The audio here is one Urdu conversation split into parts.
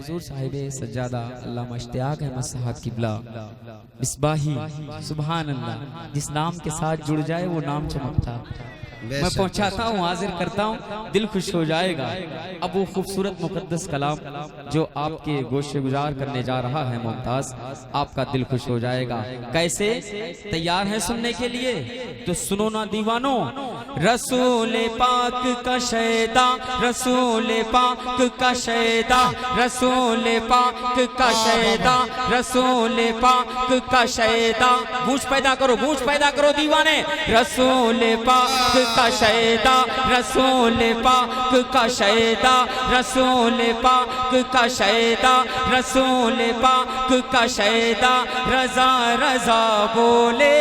حضور صاحب سجادہ علامہ اشتیاق احمد صاحب قبلہ مصباحی سبحان اللہ جس نام کے ساتھ جڑ جائے وہ نام چمکتا میں پہنچاتا ہوں حاضر کرتا ہوں دل خوش ہو جائے گا اب وہ خوبصورت مقدس کلام جو آپ کے گوشے گزار کرنے جا رہا ہے ممتاز آپ کا دل خوش ہو جائے گا کیسے تیار ہیں سننے کے لیے تو سنو نا دیوانوں رسول پاک کا شیدا رسول پاک کا شیدا رسول پاک کا شیدا رسول پاک کا شیدا گونج پیدا کرو دیوانے رسول پاک کا شیدا رسول پاک کا شیدا رسول پاک کا شیدا رسول پاک کا شیدا رضا رضا بولے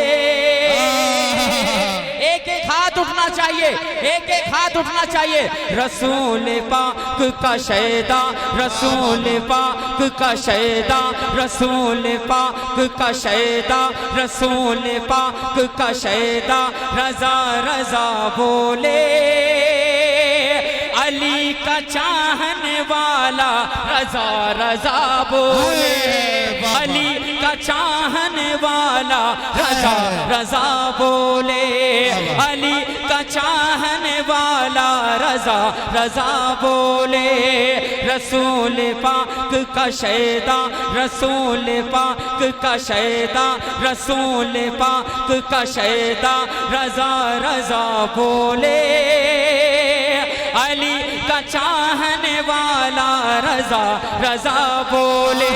ایک ایک ہاتھ اٹھنا چاہیے ایک ایک ہاتھ اٹھنا چاہیے رسول پاک کا شیدا رسول پاک کا شیدا رسول پاک کا شیدا رسول پاک کا شیدا رضا رضا بولے علی کا چاہنے والا رضا رضا بولے علی کا چاہنے والا رضا رضا بولے علی کا چاہنے والا رضا رضا بولے رسول پاک کا شیدا رسول پاک کا شیدا رسول پاک کا شیدا رضا رضا بولے علی کا چاہنے والا رضا رضا بولے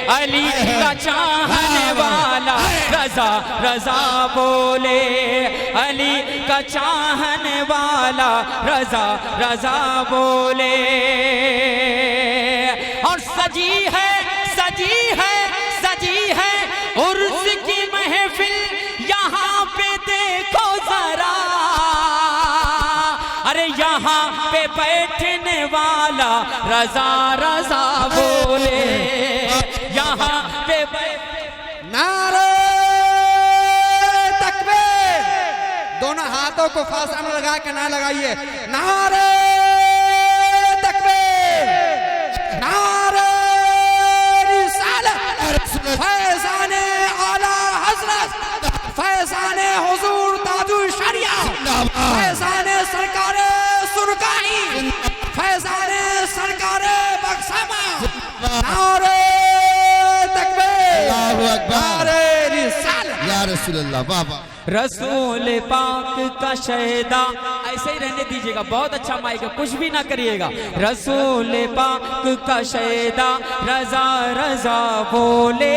علی کا چاہنے والا رضا رضا بولے علی کا چاہنے والا رضا رضا بولے اور سجی ہے عرس کی محفل یہاں پہ دیکھو ذرا ارے یہاں پہ بیٹھنے والا رضا رضا بولے یہاں پہ نعرہ تکبیر دونوں ہاتھوں کو فاصلہ میں لگا کے نہ لگائیے نعرہ تکبیر نعرہ رسالت فیضان اعلی حضرت فیضان حضور تاج الشریعہ فیضان سرکار سرکائی فیضان سرکار بخشامہ نعرہ تکبیر نعرہ رسالت یا رسول اللہ بابا رسول پاک کا شیدا ایسے ہی رہنے دیجئے گا بہت اچھا مائک ہے کچھ بھی نہ کریے گا رسول پاک کا شیدا رضا رضا بولے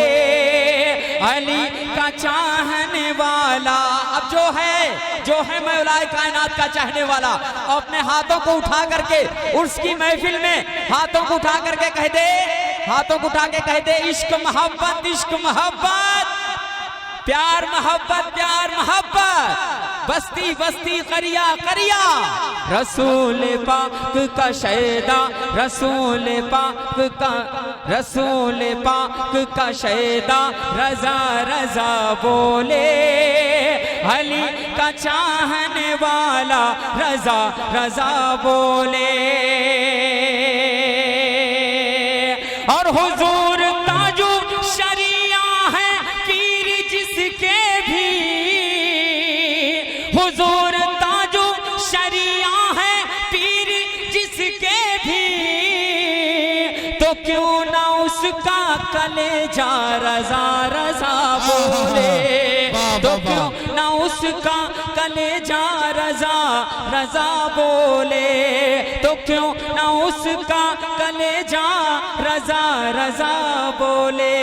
علی کا چاہنے والا اب جو ہے مولا کائنات کا چاہنے والا اپنے ہاتھوں کو اٹھا کر کے عرس کی محفل میں ہاتھوں کو اٹھا کر کے کہہ دے عشق محبت پیار محبت بستی قریہ رسول پاک کا شیدا رسول پاک کا شیدا رضا رضا بولے علی کا چاہنے والا رضا رضا بولے اور حضور تاج شریعہ ہے پیر جس کے بھی حضور تاج شریعہ ہے پیر جس کے بھی تو کیوں نہ اس کا کلیجہ رضا رضا بولے تو کیوں نہ اس کا کلیجہ رضا رضا بولے تو کیوں نہ اس کا کلیجہ رضا رضا بولے